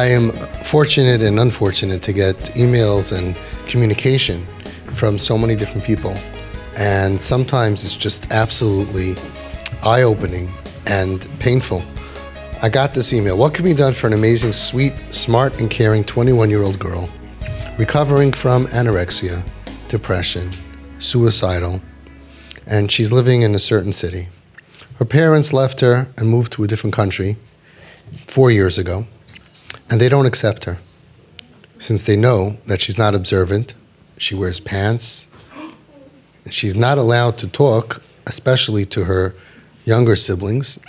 I am fortunate and unfortunate to get emails and communication from so many different people. And sometimes it's just absolutely eye-opening and painful. I got this email. What can be done for an amazing, sweet, smart, and caring 21-year-old girl recovering from anorexia, depression, suicidal, and she's living in a certain city. Her parents left her and moved to a different country 4 years ago, and they don't accept her since they know that she's not observant. She wears pants. She's not allowed to talk, especially to her younger siblings.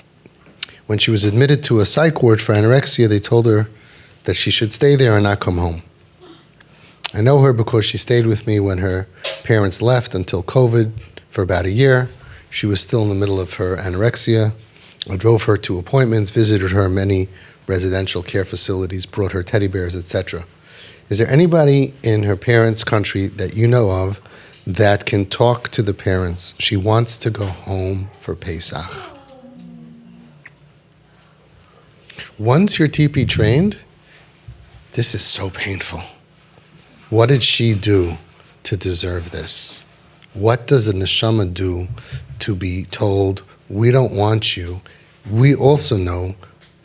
When she was admitted to a psych ward for anorexia, they told her that she should stay there and not come home. I know her because she stayed with me when her parents left until COVID for about a year. She was still in the middle of her anorexia. I drove her to appointments, visited her in many residential care facilities, brought her teddy bears, etc. Is there anybody in her parents' country that you know of that can talk to the parents? She wants to go home for Pesach. Once you're TP trained, this is so painful. What did she do to deserve this? What does a neshama do to be told, we don't want you? We also know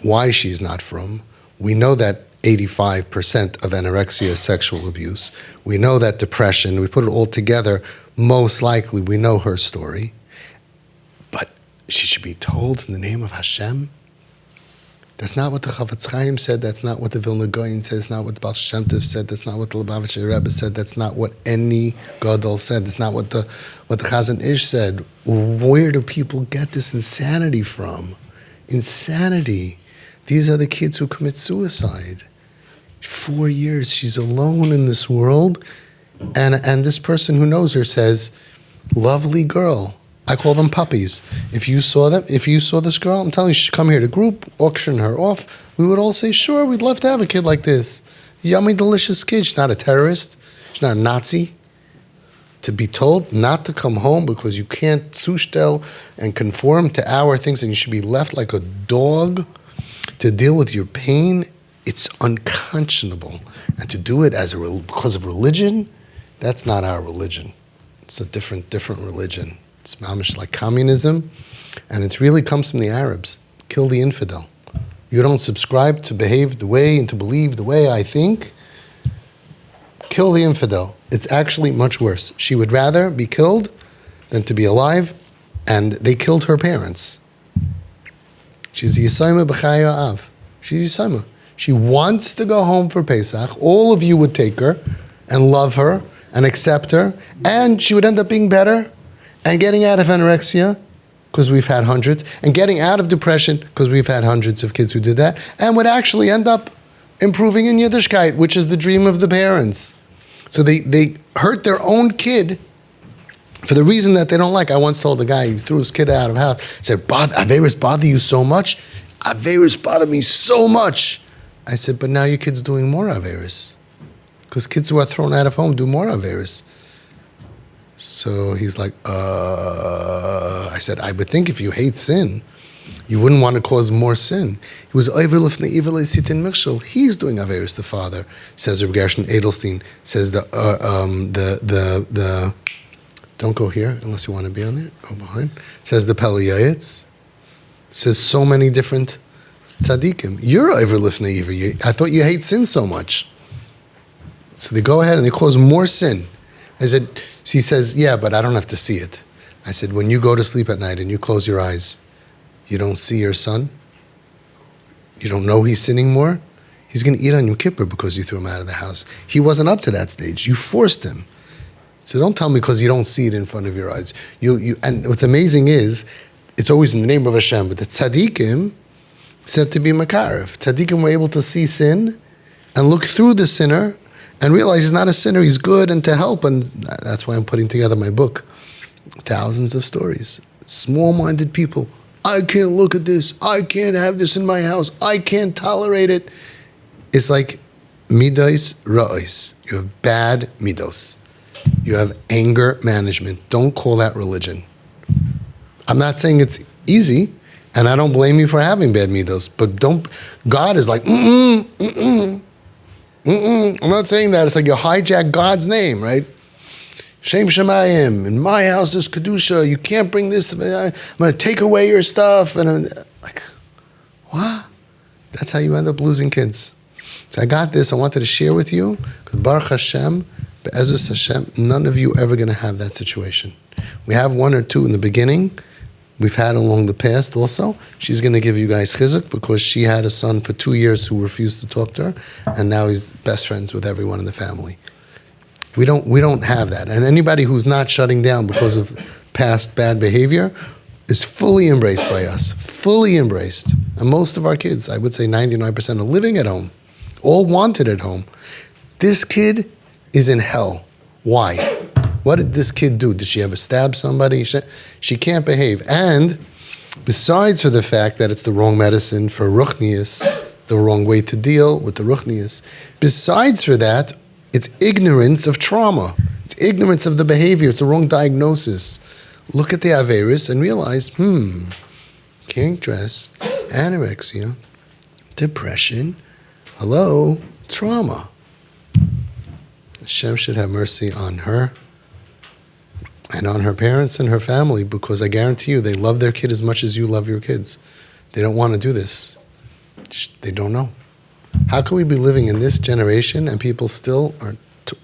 why she's not from. We know that 85% of anorexia is sexual abuse. We know that depression, we put it all together, most likely we know her story. But she should be told in the name of Hashem? That's not what the Chavetz Chaim said. That's not what the Vilna Gaon said. That's not what the Baal Shem Tov said. That's not what the Lubavitcher Rebbe said. That's not what any Gadol said. That's not what the Chazon Ish said. Where do people get this insanity from? Insanity. These are the kids who commit suicide. 4 years, she's alone in this world, and this person who knows her says, lovely girl. I call them puppies. If you saw this girl, I'm telling you, she should come here to group, auction her off. We would all say, sure, we'd love to have a kid like this. Yummy, delicious kid. She's not a terrorist. She's not a Nazi. To be told not to come home because you can't zustel and conform to our things and you should be left like a dog to deal with your pain, it's unconscionable. And to do it because of religion, that's not our religion. It's a different religion. It's mamish like communism, and it really comes from the Arabs. Kill the infidel. You don't subscribe to behave the way and to believe the way I think, kill the infidel. It's actually much worse. She would rather be killed than to be alive, and they killed her parents. She's Yisayma b'chaya av. She's Yisayma. She wants to go home for Pesach. All of you would take her and love her and accept her, and she would end up being better and getting out of anorexia, because we've had hundreds, and getting out of depression, because we've had hundreds of kids who did that, and would actually end up improving in Yiddishkeit, which is the dream of the parents. So they hurt their own kid for the reason that they don't like. I once told a guy, he threw his kid out of the house, said, Averis bother you so much? Averis bother me so much. I said, but now your kid's doing more Averis. Because kids who are thrown out of home do more Averis. So he's like, I said, I would think if you hate sin, you wouldn't want to cause more sin. He was he's doing Averis, the father, says Reb Gershon Edelstein, says the don't go here unless you want to be on there, go behind, says the Peliyayitz, says so many different tzaddikim. You're Aver Lifnei Iver. I thought you hate sin so much. So they go ahead and they cause more sin. I said, he says, yeah, but I don't have to see it. I said, when you go to sleep at night and you close your eyes, you don't see your son? You don't know he's sinning more? He's going to eat on Yom Kippur because you threw him out of the house. He wasn't up to that stage. You forced him. So don't tell me because you don't see it in front of your eyes. And what's amazing is, it's always in the name of Hashem, but the tzaddikim said to be makarev. Tzaddikim were able to see sin and look through the sinner and realize he's not a sinner, he's good, and to help. And that's why I'm putting together my book. Thousands of stories. Small-minded people. I can't look at this. I can't have this in my house. I can't tolerate it. It's like midos ra'os. You have bad midos. You have anger management. Don't call that religion. I'm not saying it's easy. And I don't blame you for having bad midos, but God is like, I'm not saying that. It's like you hijack God's name, right? Shem Shemayim, in my house is Kedusha, you can't bring this, I'm going to take away your stuff. And I'm like, what? That's how you end up losing kids. So I got this, I wanted to share with you, because Baruch Hashem, Be'ezus Hashem, none of you are ever going to have that situation. We have one or two in the beginning, we've had along the past also. She's going to give you guys CHIZUK because she had a son for 2 years who refused to talk to her, and now he's best friends with everyone in the family. We don't have that. And anybody who's not shutting down because of past bad behavior is fully embraced by us, fully embraced. And most of our kids, I would say 99%, are living at home, all wanted at home. This kid is in hell. Why? What did this kid do? Did she ever stab somebody? She can't behave. And besides for the fact that it's the wrong medicine for ruchnius, the wrong way to deal with the ruchnius, besides for that, it's ignorance of trauma. It's ignorance of the behavior. It's the wrong diagnosis. Look at the Averis and realize, can't dress, anorexia, depression, hello, trauma. Hashem should have mercy on her and on her parents and her family, because I guarantee you they love their kid as much as you love your kids. They don't want to do this. They don't know. How can we be living in this generation and people still are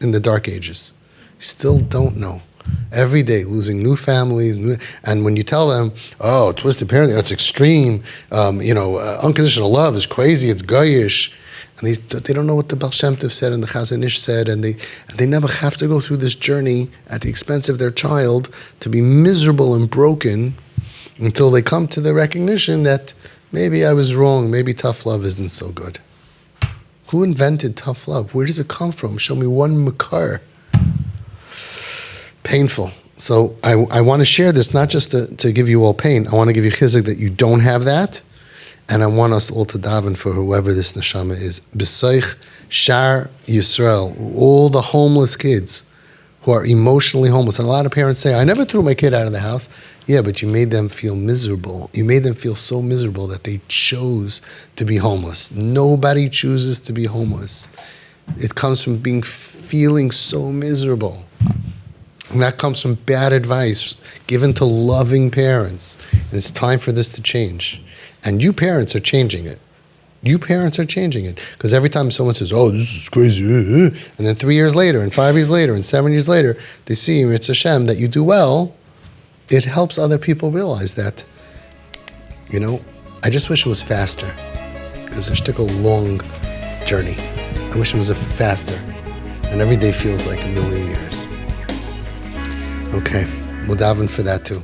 in the dark ages? Still don't know. Every day losing new families, and when you tell them, oh, twisted parenting, that's extreme, unconditional love is crazy, it's goyish, and they don't know what the Baal Shem Tov said and the Chazon Ish said, and they never have to go through this journey at the expense of their child to be miserable and broken until they come to the recognition that maybe I was wrong, maybe tough love isn't so good. Who invented tough love? Where does it come from? Show me one makar. Painful. So I want to share this not just to give you all pain. I want to give you chizuk that you don't have that. And I want us all to daven for whoever this neshama is. B'soich Shar Yisrael, all the homeless kids who are emotionally homeless. And a lot of parents say, I never threw my kid out of the house. Yeah, but you made them feel miserable. You made them feel so miserable that they chose to be homeless. Nobody chooses to be homeless. It comes from feeling so miserable. And that comes from bad advice given to loving parents. And it's time for this to change. And you parents are changing it. You parents are changing it. Because every time someone says, oh, this is crazy, and then 3 years later, and 5 years later, and 7 years later, they see, it's Hashem, that you do well, it helps other people realize that, I just wish it was faster. Because it's took a long journey. I wish it was faster. And every day feels like a million years. Okay, we'll daven for that too.